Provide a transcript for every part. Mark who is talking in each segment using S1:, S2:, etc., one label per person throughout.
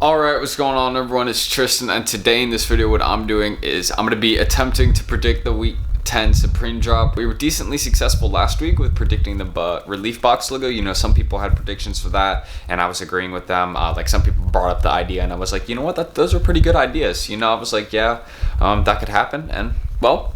S1: Alright, what's going on everyone? It's Tristan, and today in this video what I'm doing is I'm going to be attempting to predict the week 10 Supreme drop. We were decently successful last week with predicting the relief box logo. You know, some people had predictions for that and I was agreeing with them. Like some people brought up the idea and I was like, you know what, those are pretty good ideas. You know, I was like, yeah, that could happen. And well,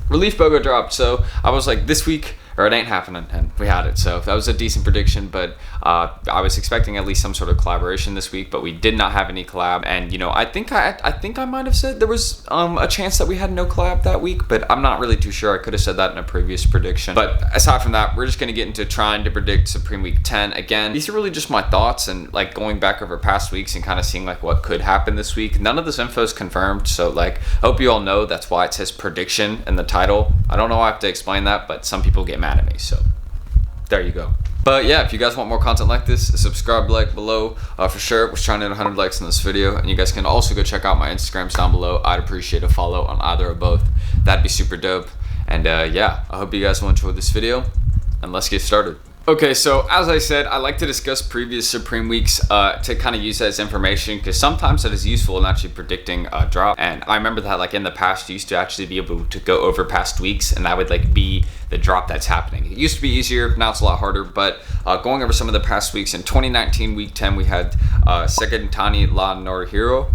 S1: relief logo dropped, so I was like, this week or it ain't happening, and we had it. So that was a decent prediction, but I was expecting at least some sort of collaboration this week, but we did not have any collab. And you know, I think I might have said there was a chance that we had no collab that week, but I'm not really too sure. I could have said that in a previous prediction. But aside from that, we're just gonna get into trying to predict Supreme Week 10. Again, these are really just my thoughts and like going back over past weeks and kind of seeing like what could happen this week. None of this info is confirmed, so like I hope you all know that's why it says prediction in the title. I don't know why I have to explain that, but some people get mad at me, so there you go. But yeah, if you guys want more content like this, subscribe, like below for sure. We're trying to hit 100 likes in this video, and you guys can also go check out my Instagrams down below. I'd appreciate a follow on either or both. That'd be super dope. And yeah, I hope you guys will enjoy this video, and let's get started. Okay, so as I said, I like to discuss previous Supreme weeks to kind of use that as information, because sometimes it is useful in actually predicting a drop. And I remember that like in the past, you used to actually be able to go over past weeks, and that would like be the drop that's happening. It used to be easier, now it's a lot harder. But going over some of the past weeks, in 2019 week 10, we had Segentani La Norihiro.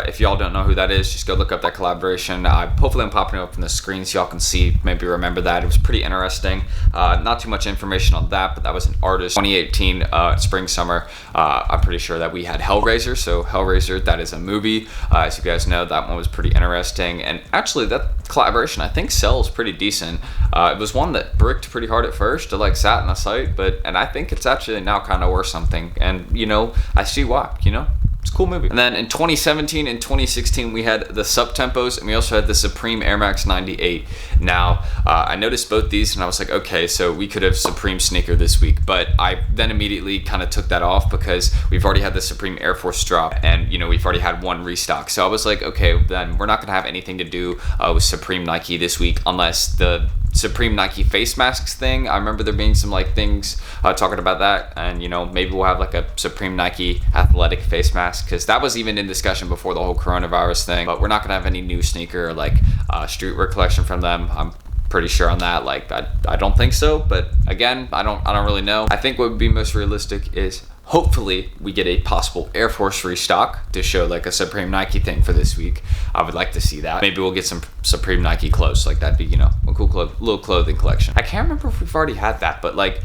S1: If y'all don't know who that is, just go look up that collaboration. Hopefully I'm popping it up on the screen so y'all can see, maybe remember that. It was pretty interesting. Not too much information on that, but that was an artist. 2018 spring summer, I'm pretty sure that we had Hellraiser. So Hellraiser, that is a movie. As you guys know, that one was pretty interesting. And actually that collaboration I think sells pretty decent. It was one that bricked pretty hard at first. It like sat in the site, and I think it's actually now kind of worth something. And you know, I see why, you know. It's a cool movie. And then in 2017 and 2016, we had the Subtempos, and we also had the Supreme Air Max 98. Now, I noticed both these, and I was like, okay, so we could have Supreme sneaker this week. But I then immediately kind of took that off because we've already had the Supreme Air Force drop, and you know, we've already had one restock. So I was like, okay, then we're not gonna have anything to do with Supreme Nike this week unless the Supreme Nike face masks thing. I remember there being some like things talking about that, and you know, maybe we'll have like a Supreme Nike athletic face mask, because that was even in discussion before the whole coronavirus thing. But we're not gonna have any new sneaker or like streetwear collection from them. I'm pretty sure on that. Like I don't think so, but again, I don't really know. I think what would be most realistic is hopefully we get a possible Air Force restock to show like a Supreme Nike thing for this week. I would like to see that. Maybe we'll get some Supreme Nike clothes. Like that'd be, you know, a cool little clothing collection. I can't remember if we've already had that, but like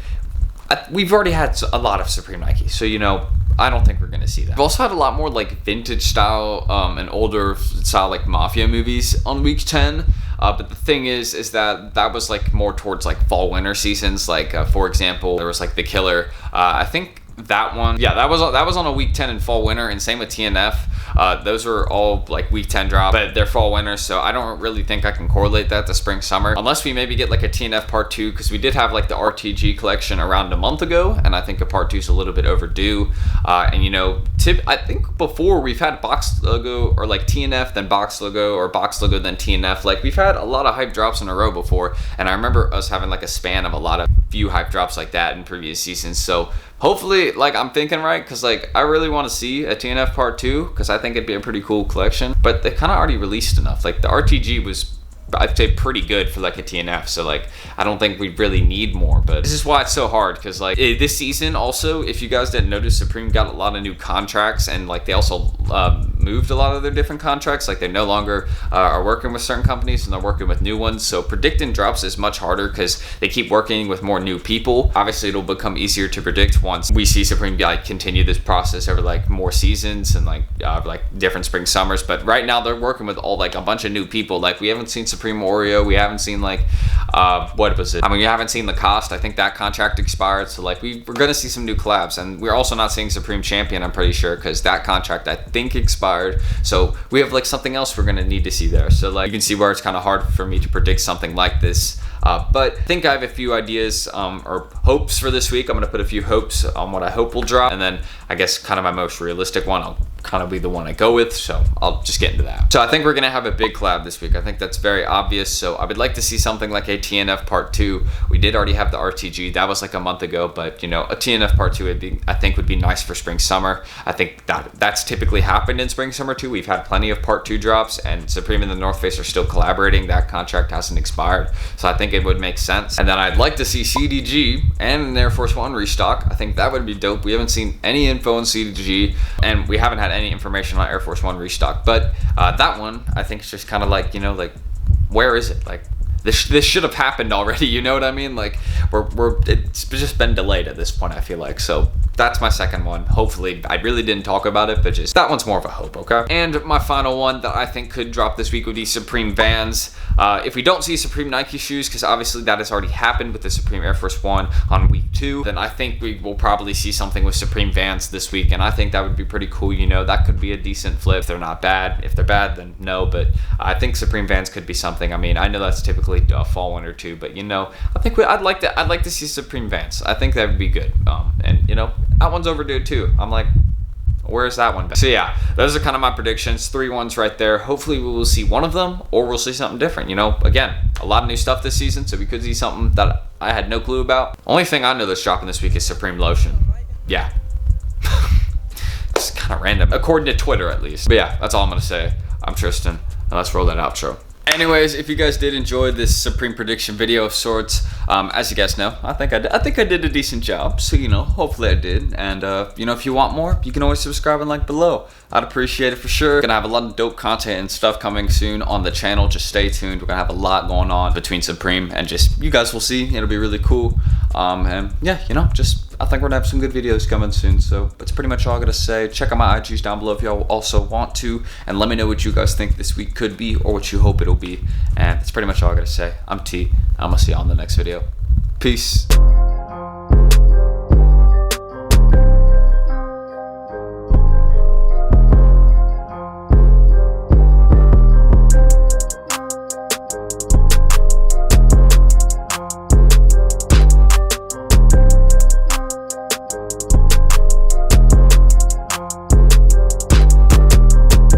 S1: we've already had a lot of Supreme Nike. So, you know, I don't think we're gonna see that. We've also had a lot more like vintage style and older style like mafia movies on week 10. But the thing is that was like more towards like fall winter seasons. Like for example, there was like The Killer. I think that one, yeah, that was on a week 10 in fall winter, and same with TNF. Those were all like week 10 drop, but they're fall winter, so I don't really think I can correlate that to spring summer, unless we maybe get like a TNF part 2, because we did have like the RTG collection around a month ago, and I think a part 2 is a little bit overdue. And you know, I think before we've had box logo or like TNF then box logo, or box logo then TNF. Like we've had a lot of hype drops in a row before, and I remember us having like a span of a lot of few hype drops like that in previous seasons. So hopefully, like I'm thinking right, because like I really want to see a TNF part 2, because I think it'd be a pretty cool collection. But they kind of already released enough. Like the RTG was, I'd say, pretty good for like a TNF, so like I don't think we really need more. But this is why it's so hard, because like this season also, if you guys didn't notice, Supreme got a lot of new contracts, and like they also moved a lot of their different contracts. Like they no longer are working with certain companies, and they're working with new ones. So predicting drops is much harder because they keep working with more new people. Obviously it'll become easier to predict once we see Supreme like continue this process over like more seasons and like different spring summers. But right now they're working with all like a bunch of new people. Like we haven't seen Supreme Oreo, we haven't seen like what was it, I mean, we haven't seen Lacoste. I think that contract expired, so like we're gonna see some new collabs. And we're also not seeing Supreme Champion, I'm pretty sure, because that contract I think expired. So we have like something else we're gonna need to see there. So like you can see where it's kind of hard for me to predict something like this. But I think I have a few ideas or hopes for this week. I'm gonna put a few hopes on what I hope will drop, and then I guess kind of my most realistic one, I'll kind of be the one I go with, so I'll just get into that. So I think we're gonna have a big collab this week. I think that's very obvious. So I would like to see something like a TNF Part 2. We did already have the RTG. That was like a month ago, but you know, a TNF Part 2 I think would be nice for spring summer. I think that's typically happened in spring summer too. We've had plenty of Part 2 drops, and Supreme and the North Face are still collaborating. That contract hasn't expired, so I think it would make sense. And then I'd like to see CDG and an Air Force One restock. I think that would be dope. We haven't seen any info on CDG, and we haven't had any information on Air Force One restock, but that one I think is just kind of like, you know, like, where is it? Like, this should have happened already, you know what I mean? Like, it's just been delayed at this point, I feel like. So that's my second one. Hopefully, I really didn't talk about it, but just that one's more of a hope, okay? And my final one that I think could drop this week would be Supreme Vans. If we don't see Supreme Nike shoes, because obviously that has already happened with the Supreme Air Force One on week 2, then I think we will probably see something with Supreme Vans this week, and I think that would be pretty cool. You know, that could be a decent flip. If they're not bad. If they're bad, then no, but I think Supreme Vans could be something. I mean, I know that's typically fall, winter too, but you know, I think I'd like to see Supreme Vans. I think that would be good. And you know, that one's overdue too. I'm like, where's that one? So yeah, those are kind of my predictions. 3 ones right there. Hopefully we will see one of them, or we'll see something different. You know, again, a lot of new stuff this season, so we could see something that I had no clue about. Only thing I know that's dropping this week is Supreme Lotion. Yeah. It's kind of random, according to Twitter at least. But yeah, that's all I'm gonna say. I'm Tristan, and let's roll that outro. Anyways, if you guys did enjoy this Supreme prediction video of sorts, as you guys know, I think I did a decent job. So, you know, hopefully I did. And, you know, if you want more, you can always subscribe and like below. I'd appreciate it for sure. Gonna have a lot of dope content and stuff coming soon on the channel. Just stay tuned. We're gonna have a lot going on between Supreme and just, you guys will see. It'll be really cool. And yeah, you know, I think we're gonna have some good videos coming soon. So that's pretty much all I gotta say. Check out my IGs down below if y'all also want to, and let me know what you guys think this week could be, or what you hope it'll be. And that's pretty much all I gotta say. I'm T. I'm gonna see y'all in the next video. Peace.